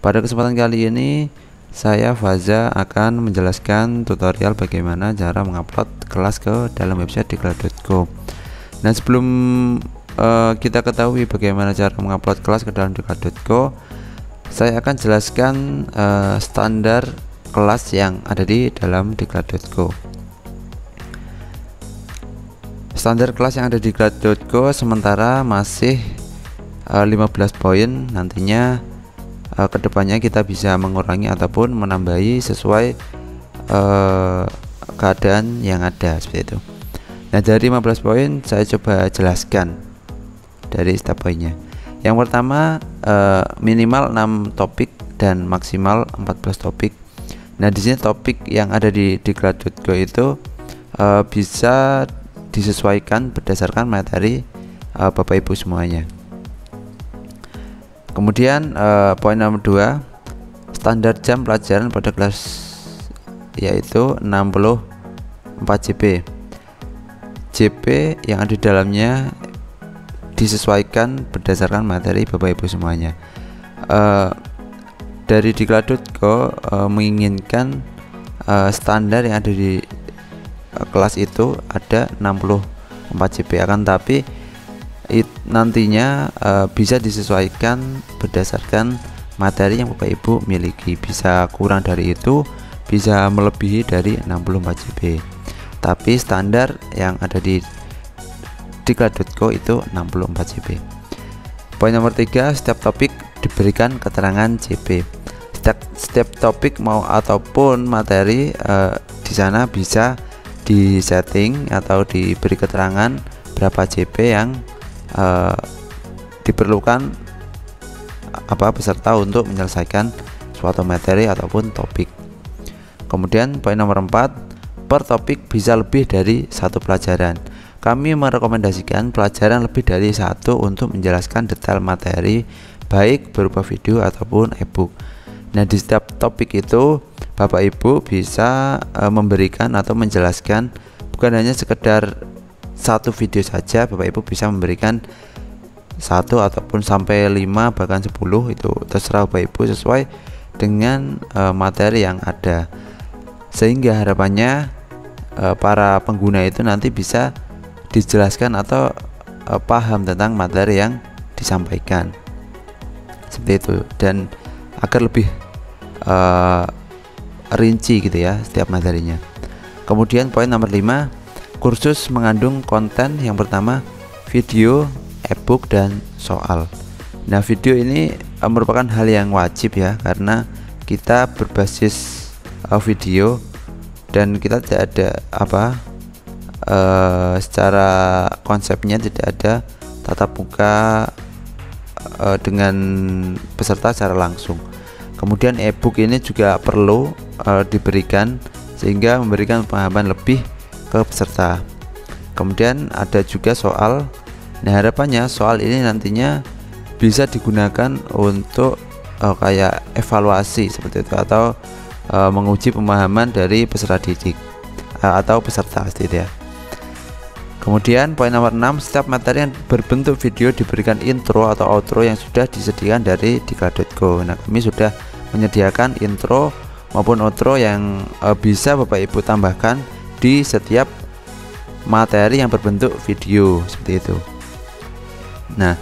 Pada kesempatan kali ini saya Faza akan menjelaskan tutorial bagaimana cara mengupload kelas ke dalam website diklat.co. Nah, sebelum kita ketahui bagaimana cara mengupload kelas ke dalam diklat.co, saya akan jelaskan standar kelas yang ada di dalam diklat.co. Standar kelas yang ada di diklat.co sementara masih 15 poin. Nantinya kedepannya kita bisa mengurangi ataupun menambahi sesuai keadaan yang ada, seperti itu. Nah, dari 15 poin saya coba jelaskan dari setiap poinnya. Yang pertama, minimal 6 topik dan maksimal 14 topik. Nah, di sini topik yang ada di diklat.co itu bisa disesuaikan berdasarkan materi Bapak Ibu semuanya. Kemudian poin nomor 2, standar jam pelajaran pada kelas yaitu 64 JP. JP yang ada di dalamnya disesuaikan berdasarkan materi Bapak Ibu semuanya. Dari diklat.co menginginkan standar yang ada di kelas itu ada 64 JP, akan tapi nantinya bisa disesuaikan berdasarkan materi yang Bapak Ibu miliki. Bisa kurang dari itu, bisa melebihi dari 64 JB. Tapi standar yang ada di diklat.co itu 64 JB. Poin nomor 3, setiap topik diberikan keterangan JP. Setiap topik mau ataupun materi di sana bisa disetting atau diberi keterangan berapa JP yang diperlukan peserta untuk menyelesaikan suatu materi ataupun topik. Kemudian poin nomor 4, per topik bisa lebih dari satu pelajaran. Kami merekomendasikan pelajaran lebih dari satu untuk menjelaskan detail materi, baik berupa video ataupun e-book. Nah, di setiap topik itu Bapak Ibu bisa memberikan atau menjelaskan bukan hanya sekedar satu video saja. Bapak Ibu bisa memberikan 1 ataupun sampai 5 bahkan 10, itu terserah Bapak Ibu sesuai dengan materi yang ada, sehingga harapannya para pengguna itu nanti bisa dijelaskan atau paham tentang materi yang disampaikan, seperti itu, dan agar lebih rinci gitu ya setiap materinya. Kemudian poin nomor 5, kursus mengandung konten yang pertama video, e-book, dan soal. Nah, video ini merupakan hal yang wajib ya, karena kita berbasis video dan kita tidak ada secara konsepnya tidak ada tatap muka dengan peserta secara langsung. Kemudian e-book ini juga perlu diberikan sehingga memberikan pemahaman lebih ke peserta. Kemudian ada juga soal. Nah, harapannya soal ini nantinya bisa digunakan untuk kayak evaluasi seperti itu, atau menguji pemahaman dari peserta didik atau peserta seperti itu ya. Kemudian poin nomor 6, setiap materi yang berbentuk video diberikan intro atau outro yang sudah disediakan dari diklat.co. Nah, kami sudah menyediakan intro maupun outro yang bisa Bapak Ibu tambahkan di setiap materi yang berbentuk video, seperti itu. Nah,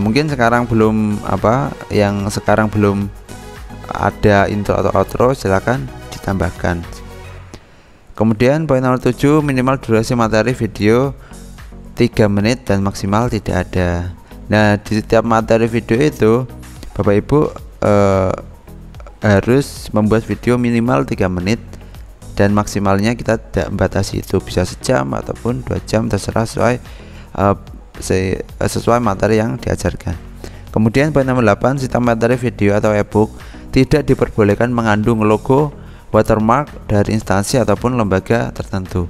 mungkin sekarang belum sekarang belum ada intro atau outro, silakan ditambahkan. Kemudian poin nomor 7, minimal durasi materi video 3 menit dan maksimal tidak ada. Nah, di setiap materi video itu Bapak Ibu harus membuat video minimal 3 menit dan maksimalnya kita tidak membatasi, itu bisa sejam ataupun 2 jam, terserah sesuai materi yang diajarkan. Kemudian poin nomor 8, setiap materi video atau e-book tidak diperbolehkan mengandung logo, watermark dari instansi ataupun lembaga tertentu.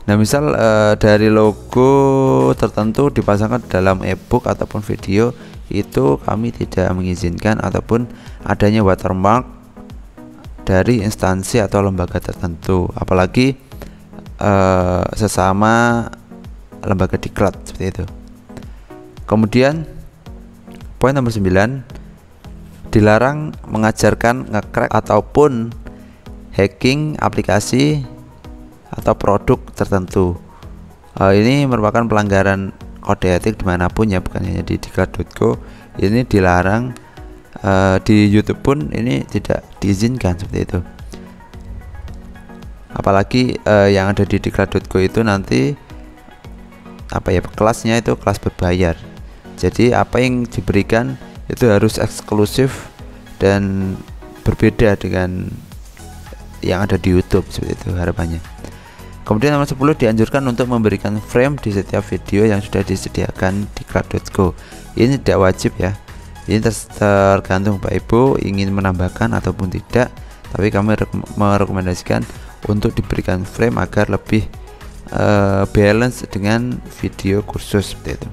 Nah, misal dari logo tertentu dipasangkan dalam e-book ataupun video, itu kami tidak mengizinkan, ataupun adanya watermark dari instansi atau lembaga tertentu, apalagi sesama lembaga diklat, seperti itu. Kemudian poin nomor 9, dilarang mengajarkan nge-crack ataupun hacking aplikasi atau produk tertentu. Ini merupakan pelanggaran kode etik dimanapun ya, bukan hanya di diklat.co. Ini dilarang, di YouTube pun ini tidak diizinkan seperti itu. Apalagi yang ada di diklat.co itu nanti kelasnya itu kelas berbayar. Jadi apa yang diberikan itu harus eksklusif dan berbeda dengan yang ada di YouTube, seperti itu harapannya. Kemudian nomor 10, dianjurkan untuk memberikan frame di setiap video yang sudah disediakan di diklat.co. Ini tidak wajib ya. Ini tergantung Bapak Ibu ingin menambahkan ataupun tidak, tapi kami merekomendasikan untuk diberikan frame agar lebih balance dengan video kursus, seperti itu.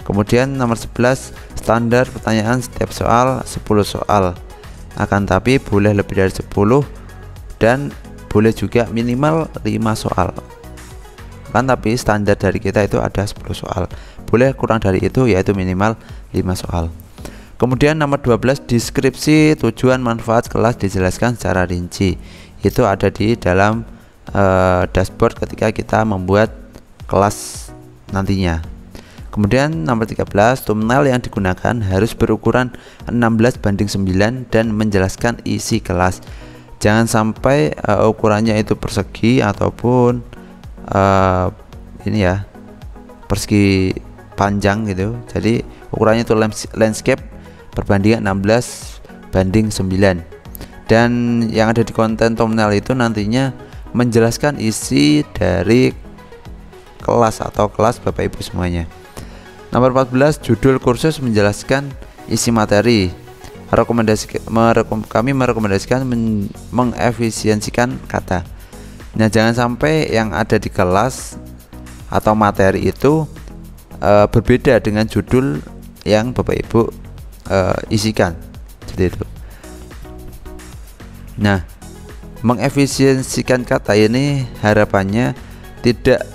Kemudian nomor 11, standar pertanyaan setiap soal 10 soal, akan tapi boleh lebih dari 10 dan boleh juga minimal 5 soal. Kan tapi standar dari kita itu ada 10 soal, boleh kurang dari itu yaitu minimal 5 soal. Kemudian nomor 12, deskripsi tujuan manfaat kelas dijelaskan secara rinci. Itu ada di dalam dashboard ketika kita membuat kelas nantinya. Kemudian nomor 13, thumbnail yang digunakan harus berukuran 16:9 dan menjelaskan isi kelas. Jangan sampai ukurannya itu persegi ataupun ini ya, persegi panjang gitu. Jadi ukurannya itu landscape perbandingan 16:9. Dan yang ada di konten thumbnail itu nantinya menjelaskan isi dari kelas atau kelas Bapak Ibu semuanya. Nomor 14, judul kursus menjelaskan isi materi. Kami merekomendasikan mengefisiensikan kata. Nah, jangan sampai yang ada di kelas atau materi itu berbeda dengan judul yang Bapak Ibu isikan, seperti itu. Nah, mengefisiensikan kata ini harapannya tidak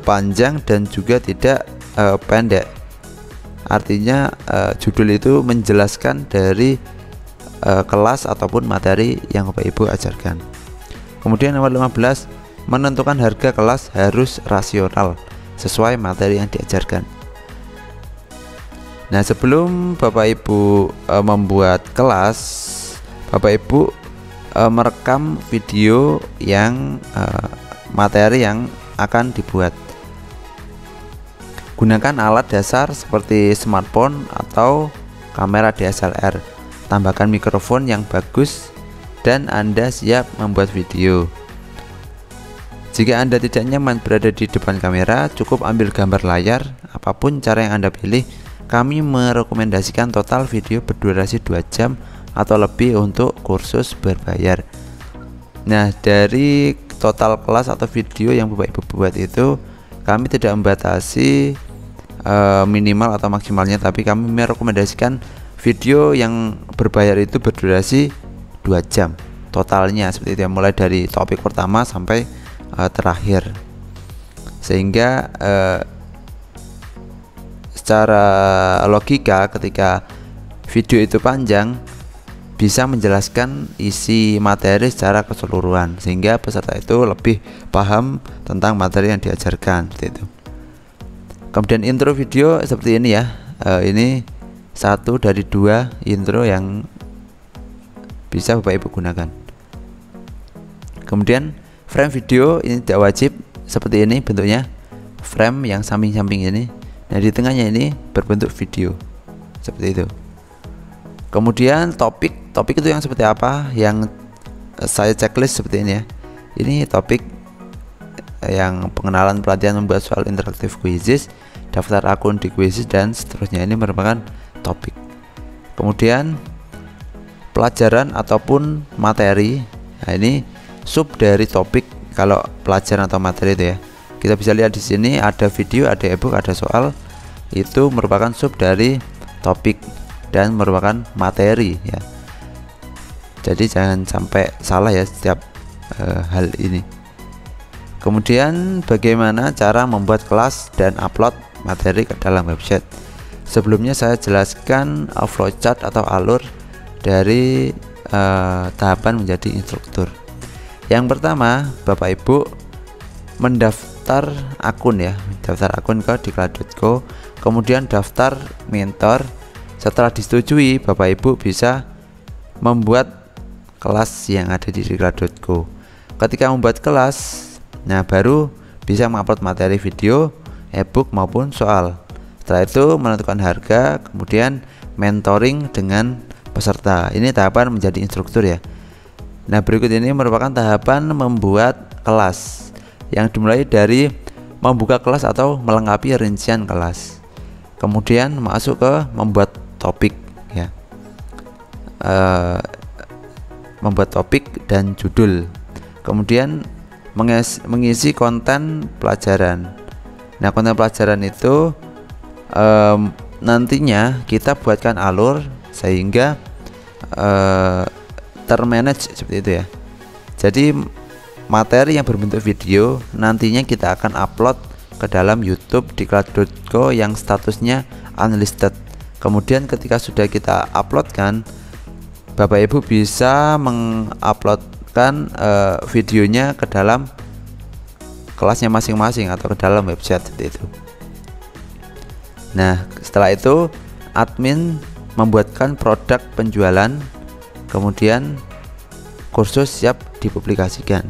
panjang dan juga tidak pendek. Artinya judul itu menjelaskan dari kelas ataupun materi yang Bapak Ibu ajarkan. Kemudian nomor 15, menentukan harga kelas harus rasional sesuai materi yang diajarkan. Nah, sebelum Bapak Ibu membuat kelas, Bapak Ibu merekam video yang materi yang akan dibuat. Gunakan alat dasar seperti smartphone atau kamera DSLR. Tambahkan mikrofon yang bagus dan Anda siap membuat video. Jika Anda tidak nyaman berada di depan kamera, cukup ambil gambar layar. Apapun cara yang Anda pilih, kami merekomendasikan total video berdurasi 2 jam atau lebih untuk kursus berbayar. Nah, dari total kelas atau video yang Bapak Ibu buat itu, kami tidak membatasi minimal atau maksimalnya, tapi kami merekomendasikan video yang berbayar itu berdurasi 2 jam totalnya, seperti itu ya, mulai dari topik pertama sampai terakhir, sehingga secara logika ketika video itu panjang bisa menjelaskan isi materi secara keseluruhan, sehingga peserta itu lebih paham tentang materi yang diajarkan, seperti itu. Kemudian intro video seperti ini ya, ini 1 dari 2 intro yang bisa Bapak Ibu gunakan. Kemudian frame video ini tidak wajib, seperti ini bentuknya, frame yang samping-samping ini. Nah, di tengahnya ini berbentuk video, seperti itu. Kemudian topik itu yang seperti apa, yang saya checklist seperti ini ya. Ini topik yang pengenalan pelatihan membuat soal interaktif quizzes, daftar akun di quizzes, dan seterusnya. Ini merupakan topik. Kemudian pelajaran ataupun materi. Nah, ini sub dari topik kalau pelajaran atau materi itu ya. Kita bisa lihat di sini ada video, ada ebook, ada soal. Itu merupakan sub dari topik dan merupakan materi ya. Jadi jangan sampai salah ya setiap hal ini. Kemudian bagaimana cara membuat kelas dan upload materi ke dalam website. Sebelumnya saya jelaskan flowchart atau alur dari tahapan menjadi instruktur. Yang pertama, Bapak Ibu mendaftar akun ya, daftar akun ke diklat.co, kemudian daftar mentor. Setelah disetujui, Bapak Ibu bisa membuat kelas yang ada di diklat.co. Ketika membuat kelas, nah baru bisa mengupload materi video, ebook maupun soal. Setelah itu menentukan harga, kemudian mentoring dengan peserta. Ini tahapan menjadi instruktur ya. Nah, berikut ini merupakan tahapan membuat kelas yang dimulai dari membuka kelas atau melengkapi rincian kelas. Kemudian masuk ke membuat topik ya. Membuat topik dan judul. Kemudian mengisi konten pelajaran. Nah, konten pelajaran itu nantinya kita buatkan alur sehingga termanage seperti itu ya. Jadi materi yang berbentuk video nantinya kita akan upload ke dalam YouTube diklat.co yang statusnya unlisted. Kemudian ketika sudah kita uploadkan, Bapak Ibu bisa menguploadkan videonya ke dalam kelasnya masing-masing atau ke dalam website seperti itu. Nah, setelah itu admin membuatkan produk penjualan, kemudian kursus siap dipublikasikan.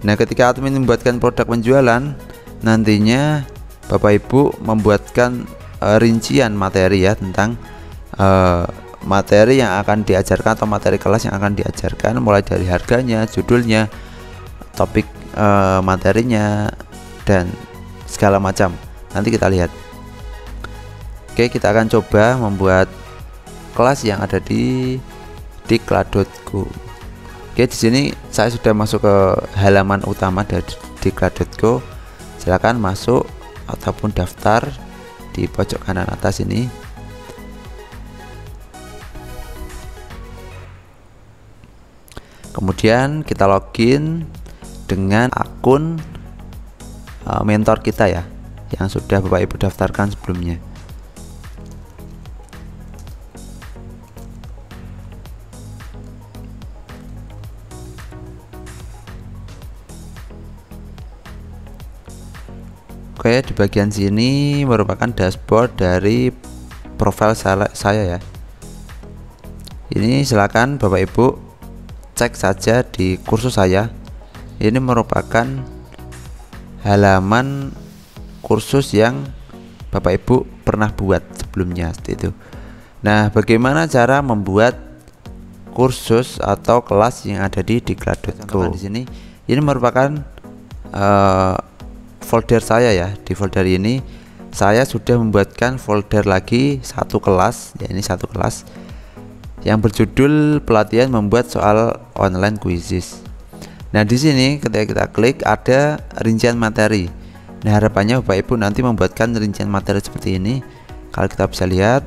Nah, ketika admin membuatkan produk penjualan, nantinya Bapak Ibu membuatkan rincian materi ya tentang materi yang akan diajarkan atau materi kelas yang akan diajarkan, mulai dari harganya, judulnya, topik materinya, dan segala macam. Nanti kita lihat. Oke, kita akan coba membuat kelas yang ada di diklat.co. Oke, di sini saya sudah masuk ke halaman utama dari diklat.co. Silakan masuk ataupun daftar di pojok kanan atas ini. Kemudian kita login dengan akun mentor kita ya, yang sudah Bapak Ibu daftarkan sebelumnya. Oke, di bagian sini merupakan dashboard dari profil saya ya. Ini silakan Bapak Ibu cek saja di kursus saya. Ini merupakan halaman kursus yang Bapak Ibu pernah buat sebelumnya seperti itu. Nah, bagaimana cara membuat kursus atau kelas yang ada di diklat.co? Di sini ini merupakan folder saya ya. Di folder ini saya sudah membuatkan folder lagi satu kelas, ya ini satu kelas yang berjudul pelatihan membuat soal online quizzes. Nah, di sini ketika kita klik ada rincian materi. Nah, harapannya Bapak Ibu nanti membuatkan rincian materi seperti ini. Kalau kita bisa lihat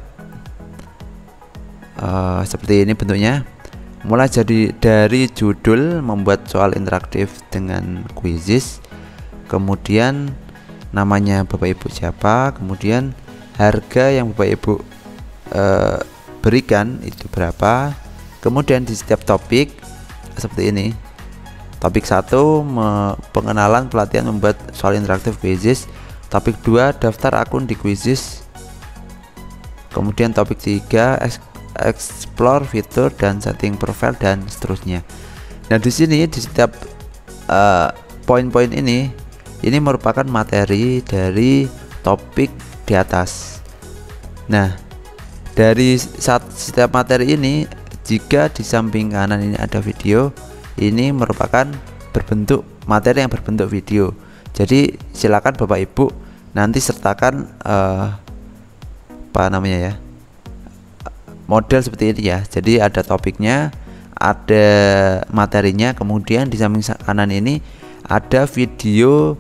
seperti ini bentuknya. Mulai jadi dari judul membuat soal interaktif dengan quizzes, kemudian namanya Bapak Ibu siapa, kemudian harga yang Bapak Ibu berikan itu berapa, kemudian di setiap topik seperti ini. Topik 1 pengenalan pelatihan membuat soal interaktif quizzes, topik 2 daftar akun di quizzes, kemudian topik 3 explore fitur dan setting profile dan seterusnya. Nah, di sini di setiap poin-poin ini merupakan materi dari topik di atas. Nah, dari setiap materi ini, jika di samping kanan ini ada video, ini merupakan berbentuk materi yang berbentuk video. Jadi silakan Bapak Ibu nanti sertakan apa namanya ya, model seperti ini ya. Jadi ada topiknya, ada materinya, kemudian di samping kanan ini ada video,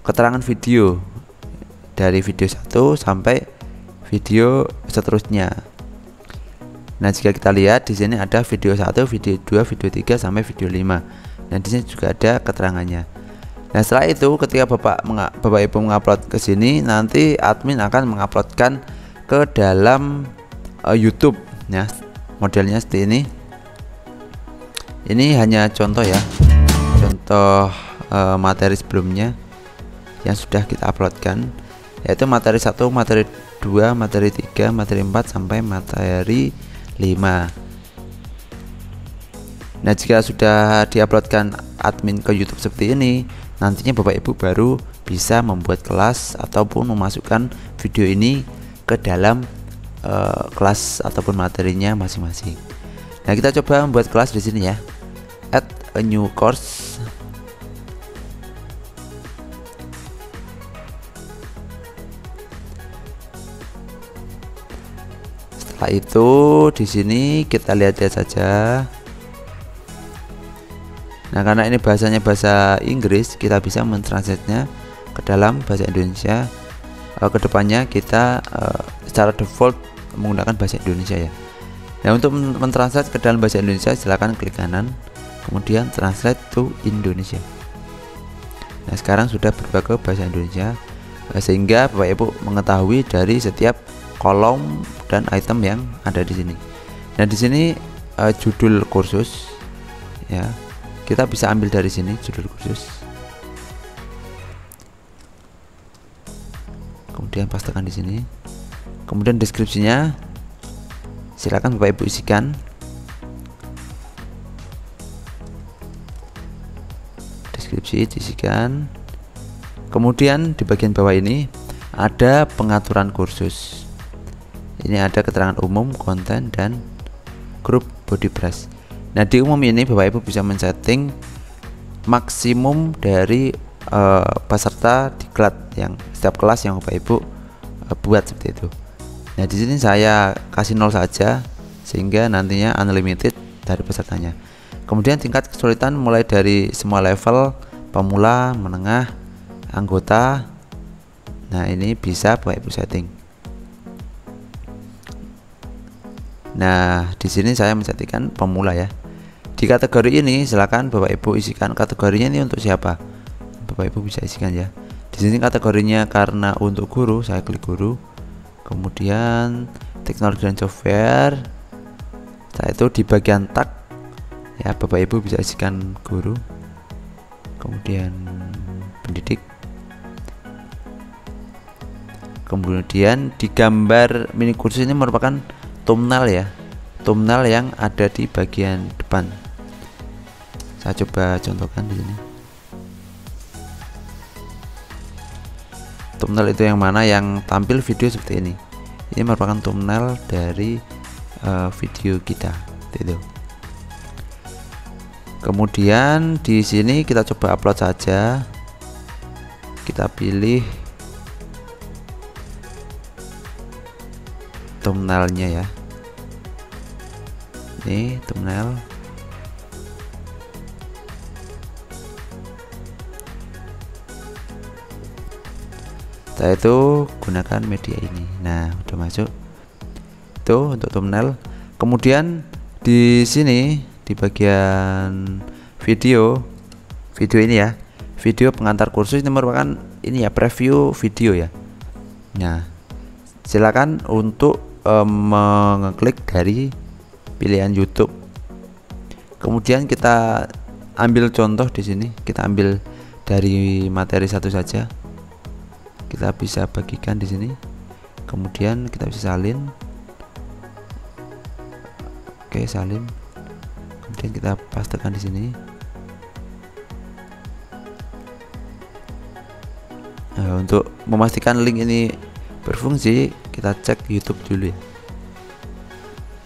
keterangan video dari video 1 sampai video seterusnya. Nah, jika kita lihat di sini ada video 1, video 2, video 3 sampai video 5. Nah, di sini juga ada keterangannya. Nah, setelah itu ketika Bapak Ibu mengupload ke sini, nanti admin akan menguploadkan ke dalam YouTube ya. Modelnya seperti ini. Ini hanya contoh ya, contoh materi sebelumnya yang sudah kita uploadkan, yaitu materi 1, materi 2, materi 3, materi 4 sampai materi 5. Nah, jika sudah diuploadkan admin ke YouTube seperti ini, nantinya Bapak Ibu baru bisa membuat kelas ataupun memasukkan video ini ke dalam kelas ataupun materinya masing-masing. Nah, kita coba membuat kelas di sini ya. Add a new course. Setelah itu di sini kita lihat-lihat saja. Nah, karena ini bahasanya bahasa Inggris, kita bisa mentranslate-nya ke dalam bahasa Indonesia. Kedepannya kita secara default menggunakan bahasa Indonesia ya. Nah, untuk mentranslate ke dalam bahasa Indonesia, silakan klik kanan, kemudian translate to Indonesia. Nah, sekarang sudah berubah ke bahasa Indonesia, sehingga Bapak Ibu mengetahui dari setiap kolom dan item yang ada di sini. Nah, di sini judul kursus ya. Kita bisa ambil dari sini judul kursus, kemudian pastekan di sini. Kemudian deskripsinya silakan Bapak Ibu isikan. Deskripsi diisikan. Kemudian di bagian bawah ini ada pengaturan kursus. Ini ada keterangan umum, konten, dan grup body brush. Nah, di umum ini Bapak Ibu bisa men-setting maksimum dari peserta diklat yang setiap kelas yang Bapak Ibu buat seperti itu. Nah, di sini saya kasih 0 saja sehingga nantinya unlimited dari pesertanya. Kemudian tingkat kesulitan mulai dari semua level, pemula, menengah, anggota. Nah, ini bisa Bapak Ibu setting. Nah, di sini saya mensettingkan pemula ya. Di kategori ini silakan Bapak Ibu isikan kategorinya ini untuk siapa. Bapak Ibu bisa isikan ya. Di sini kategorinya karena untuk guru, saya klik guru. Kemudian teknologi dan software. Setelah itu di bagian tag ya, Bapak Ibu bisa isikan guru. Kemudian pendidik. Kemudian di gambar mini kursus ini merupakan thumbnail ya. Thumbnail yang ada di bagian depan. Saya coba contohkan di sini. Thumbnail itu yang mana? Yang tampil video seperti ini. Ini merupakan thumbnail dari video kita. Itu. Kemudian di sini kita coba upload saja. Kita pilih thumbnailnya ya. Ini thumbnail. Setelah itu gunakan media ini. Nah, udah masuk. Itu untuk thumbnail. Kemudian di sini di bagian video ini ya. Video pengantar kursus ini merupakan ini ya, preview video ya. Nah, silakan untuk mengeklik dari pilihan YouTube. Kemudian kita ambil contoh di sini. Kita ambil dari materi 1 saja. Kita bisa bagikan di sini. Kemudian kita bisa salin. Oke, salin. Kemudian kita pastekan di sini. Nah, untuk memastikan link ini berfungsi, kita cek YouTube dulu ya.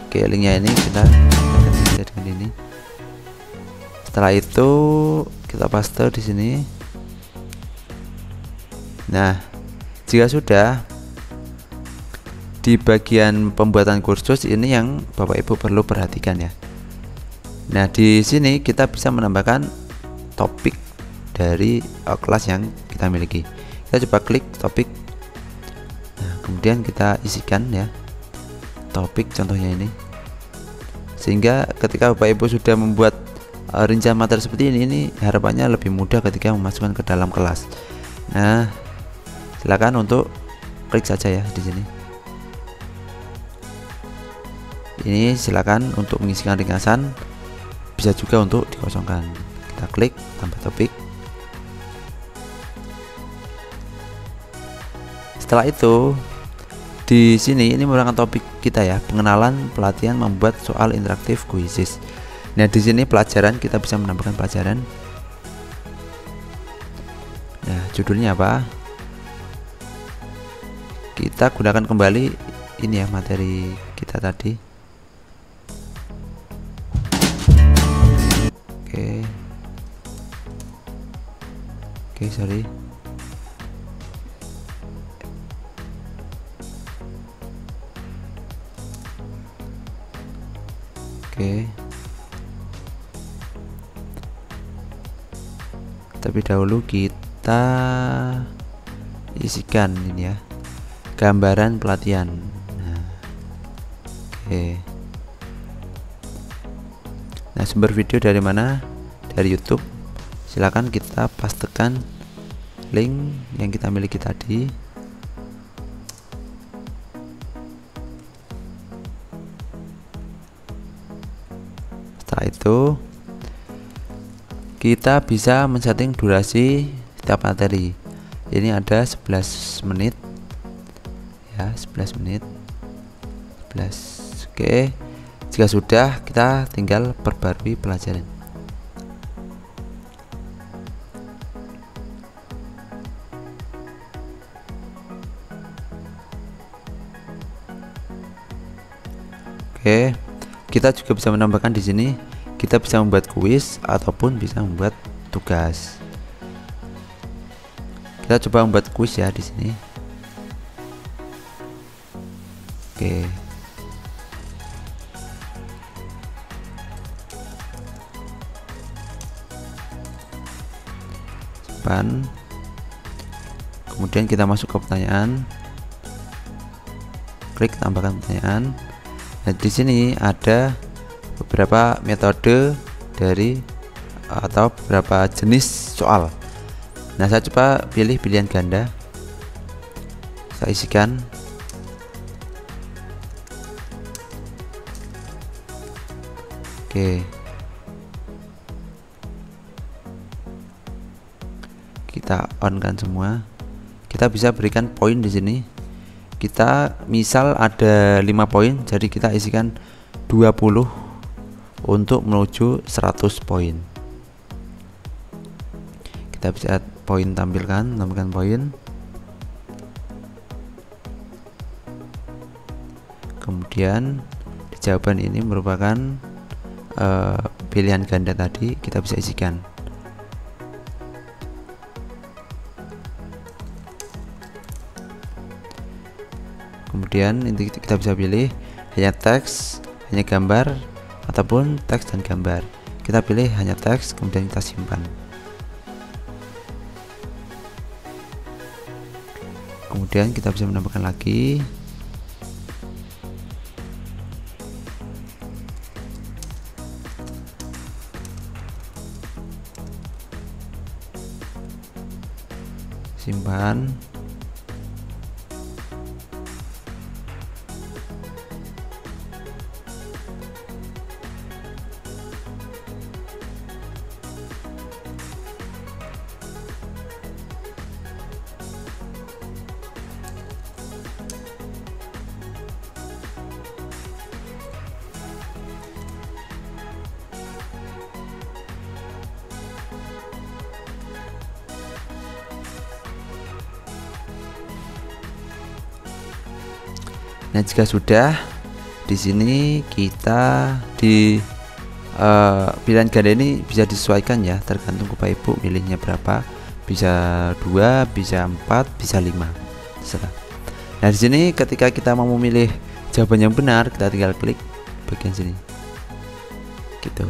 Oke, linknya ini kita dengan ini. Setelah itu kita paste di sini. Nah, jika sudah, di bagian pembuatan kursus ini yang Bapak Ibu perlu perhatikan ya. Nah, di sini kita bisa menambahkan topik dari kelas yang kita miliki. Kita coba klik topik. Nah, kemudian kita isikan ya topik contohnya ini, sehingga ketika Bapak Ibu sudah membuat rincian materi seperti ini harapannya lebih mudah ketika memasukkan ke dalam kelas. Nah, silakan untuk klik saja ya di sini. Ini silakan untuk mengisikan ringkasan, bisa juga untuk dikosongkan. Kita klik tambah topik. Setelah itu di sini ini merupakan topik kita ya, pengenalan pelatihan membuat soal interaktif kuisis. Nah, di sini pelajaran kita bisa menambahkan pelajaran. Nah, judulnya apa? Kita gunakan kembali ini ya, materi kita tadi. Oke, sorry. Tapi dahulu kita isikan ini ya, gambaran pelatihan. Nah, sumber video dari mana? Dari YouTube. Silakan kita pastekan link yang kita miliki tadi. Setelah itu kita bisa men-setting durasi setiap materi. Ini ada 11 menit ya, 11 menit 11. Oke, jika sudah, kita tinggal perbarui pelajaran. Oke, kita juga bisa menambahkan di sini. Kita bisa membuat kuis ataupun bisa membuat tugas. Kita coba membuat kuis ya di sini. Oke. Simpan. Kemudian kita masuk ke pertanyaan. Klik tambahkan pertanyaan. Nah, di sini ada beberapa metode dari atau beberapa jenis soal. Nah, saya coba pilih pilihan ganda. Saya isikan. Oke. Kita on kan semua. Kita bisa berikan poin di sini. Kita misal ada 5 poin, jadi kita isikan 20 untuk menuju 100 poin. Kita bisa poin tambahkan poin. Kemudian di jawaban ini merupakan pilihan ganda tadi, kita bisa isikan. Kemudian ini kita bisa pilih hanya teks, hanya gambar, ataupun teks dan gambar. Kita pilih hanya teks, kemudian kita simpan. Kemudian kita bisa menambahkan lagi. Simpan. Nah, jika sudah, di sini kita di pilihan ganda ini bisa disesuaikan ya, tergantung Bapak Ibu milihnya berapa. Bisa 2, bisa 4, bisa 5. Terserah. Nah, di sini ketika kita mau memilih jawaban yang benar, kita tinggal klik bagian sini. Gitu.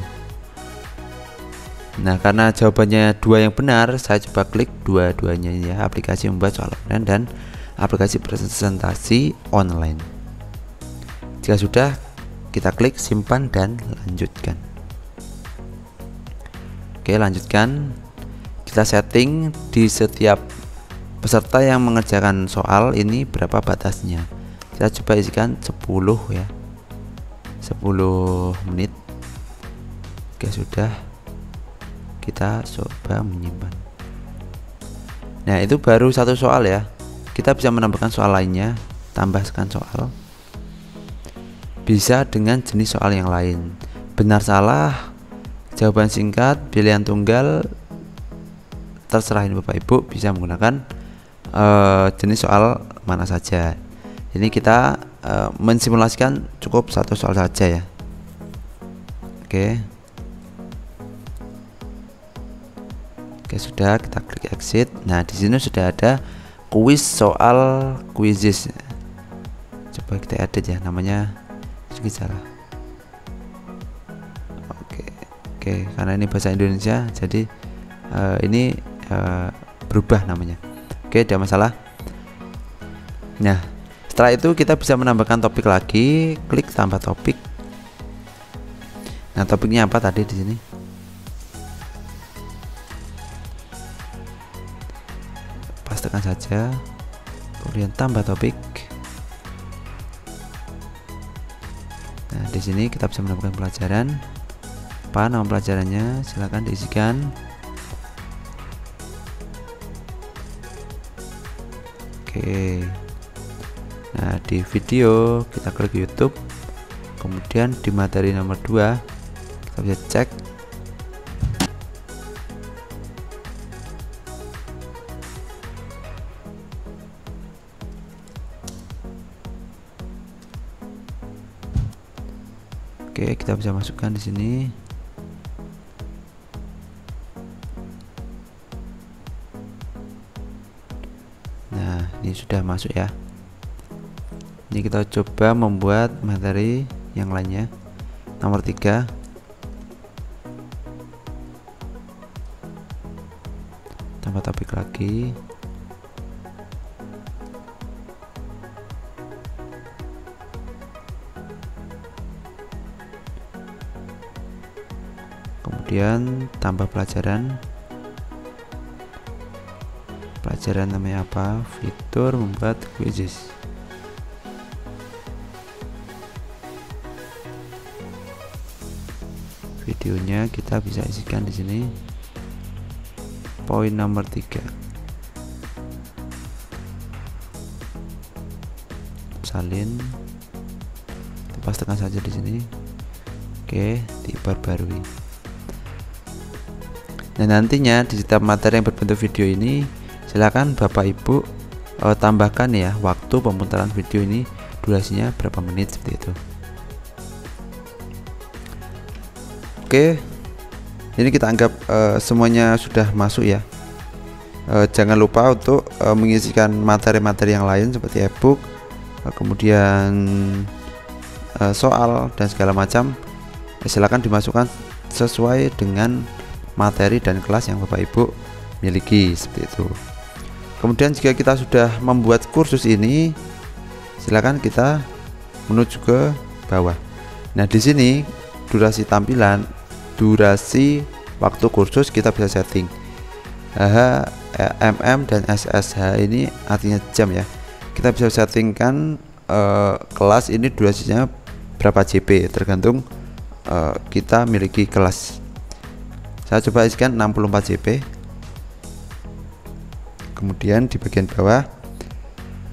Nah, karena jawabannya 2 yang benar, saya coba klik dua-duanya ya, aplikasi membuat soal online dan aplikasi presentasi online. Jika sudah, kita klik simpan dan lanjutkan. Oke, lanjutkan. Kita setting di setiap peserta yang mengerjakan soal ini berapa batasnya. Kita coba isikan 10 ya. 10 menit. Oke, sudah. Kita coba menyimpan. Nah, itu baru satu soal ya. Kita bisa menambahkan soal lainnya, tambahkan soal. Bisa dengan jenis soal yang lain. Benar salah, jawaban singkat, pilihan tunggal, terserah ini Bapak Ibu bisa menggunakan jenis soal mana saja. Ini kita mensimulasikan cukup satu soal saja ya. Oke. Oke, sudah, kita klik exit. Nah, di sini sudah ada kuis soal quizzes. Coba kita edit ya, namanya sedikit salah. Oke, karena ini bahasa Indonesia, jadi ini berubah namanya. Oke, tidak masalah. Nah, setelah itu kita bisa menambahkan topik lagi, klik tambah topik. Nah, topiknya apa tadi di sini? Pastikan saja, kemudian tambah topik. Nah, di sini kita bisa menambahkan pelajaran. Apa nama pelajarannya? Silahkan diisikan. Oke. Nah, di video kita klik YouTube. Kemudian di materi nomor 2 kita bisa cek. Oke, kita bisa masukkan di sini. Nah, ini sudah masuk ya. Ini kita coba membuat materi yang lainnya. Nomor 3. Tambah topik lagi. Kemudian tambah pelajaran. Pelajaran namanya apa? Fitur membuat quizzes. Videonya kita bisa isikan di sini. Poin nomor 3. Salin. Pastikan saja di sini. Oke, diperbarui. Nah, nantinya di setiap materi yang berbentuk video ini, silakan Bapak Ibu tambahkan ya waktu pemutaran video ini, durasinya berapa menit seperti itu. Oke, ini kita anggap semuanya sudah masuk ya. Jangan lupa untuk mengisikan materi-materi yang lain seperti ebook, kemudian soal dan segala macam. Silakan dimasukkan sesuai dengan materi dan kelas yang Bapak Ibu miliki seperti itu. Kemudian jika kita sudah membuat kursus ini, silakan kita menuju ke bawah. Nah, di sini durasi tampilan, durasi waktu kursus kita bisa setting. MM dan SSH ini artinya jam ya. Kita bisa settingkan kelas ini durasinya berapa JP, tergantung kita miliki kelas. Saya coba isikan 64 JP. Kemudian di bagian bawah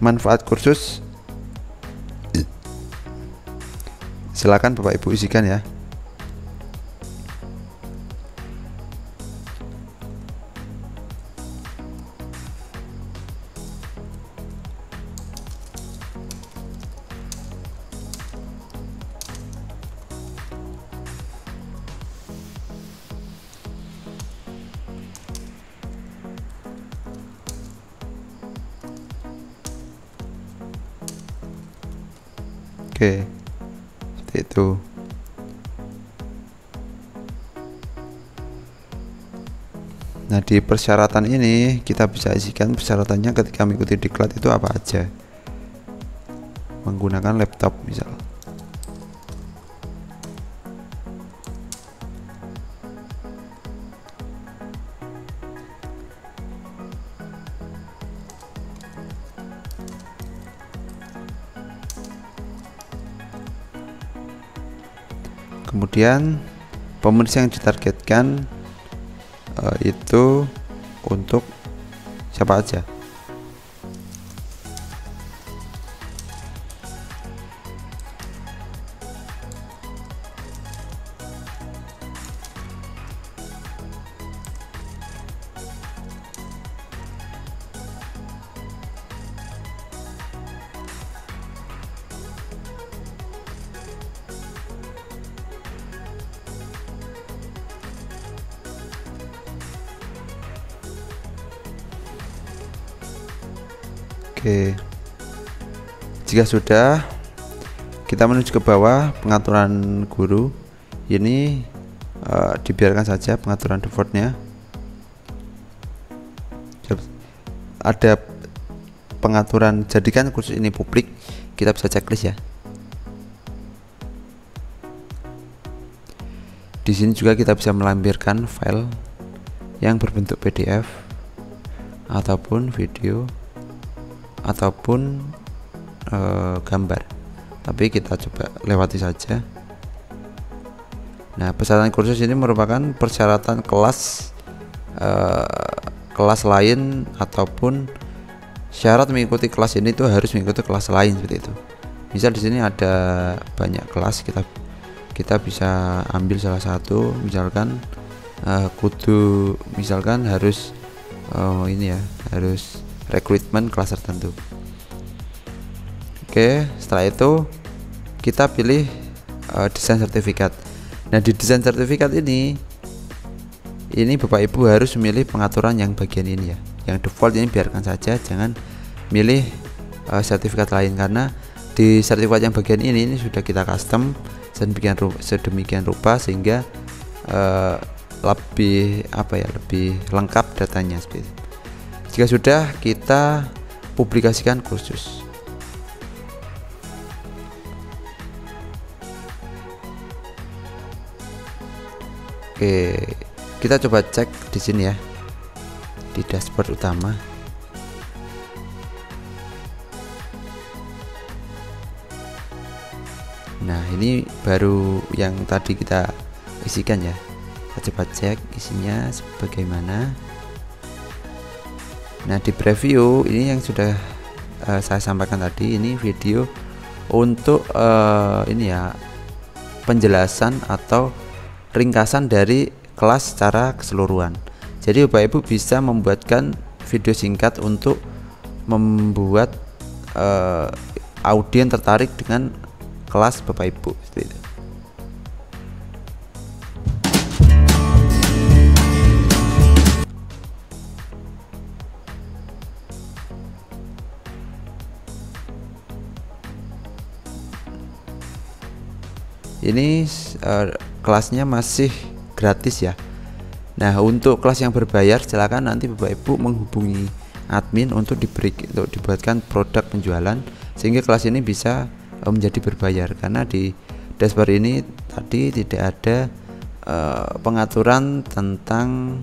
manfaat kursus, silakan Bapak Ibu isikan ya. Oke, seperti itu. Nah, di persyaratan ini kita bisa isikan persyaratannya ketika mengikuti diklat itu apa aja. Menggunakan laptop misal. Kemudian pemirsa yang ditargetkan itu untuk siapa aja. Oke, jika sudah, kita menuju ke bawah pengaturan guru. Ini dibiarkan saja pengaturan defaultnya. Ada pengaturan jadikan kursus ini publik, kita bisa checklist ya. Di sini juga kita bisa melampirkan file yang berbentuk PDF ataupun video ataupun gambar, tapi kita coba lewati saja. Nah, persyaratan kursus ini merupakan persyaratan kelas lain ataupun syarat mengikuti kelas ini itu harus mengikuti kelas lain seperti itu. Misal di sini ada banyak kelas, kita bisa ambil salah satu, misalkan kudu misalkan harus ini ya, harus rekrutmen kelas tertentu. Oke, setelah itu kita pilih desain sertifikat. Nah, di desain sertifikat ini Bapak Ibu harus memilih pengaturan yang bagian ini ya. Yang default ini biarkan saja, jangan milih sertifikat lain, karena di sertifikat yang bagian ini sudah kita custom sedemikian rupa sehingga lebih lebih lengkap datanya seperti itu. Jika sudah, kita publikasikan kursus. Oke, kita coba cek di sini ya, di dashboard utama. Nah, ini baru yang tadi kita isikan ya. Kita coba cek isinya sebagaimana. Nah, di preview ini yang sudah saya sampaikan tadi, ini video untuk ini ya, penjelasan atau ringkasan dari kelas secara keseluruhan. Jadi Bapak Ibu bisa membuatkan video singkat untuk membuat audien tertarik dengan kelas Bapak Ibu seperti itu. Ini kelasnya masih gratis ya. Nah, untuk kelas yang berbayar silakan nanti Bapak Ibu menghubungi admin untuk dibuatkan produk penjualan sehingga kelas ini bisa menjadi berbayar, karena di dashboard ini tadi tidak ada pengaturan tentang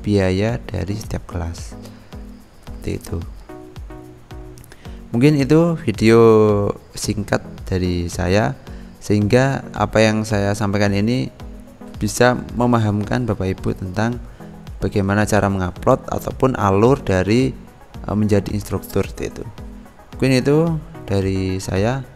biaya dari setiap kelas seperti itu. Mungkin itu video singkat dari saya, sehingga apa yang saya sampaikan ini bisa memahamkan Bapak Ibu tentang bagaimana cara mengupload ataupun alur dari menjadi instruktur seperti itu. Mungkin itu dari saya.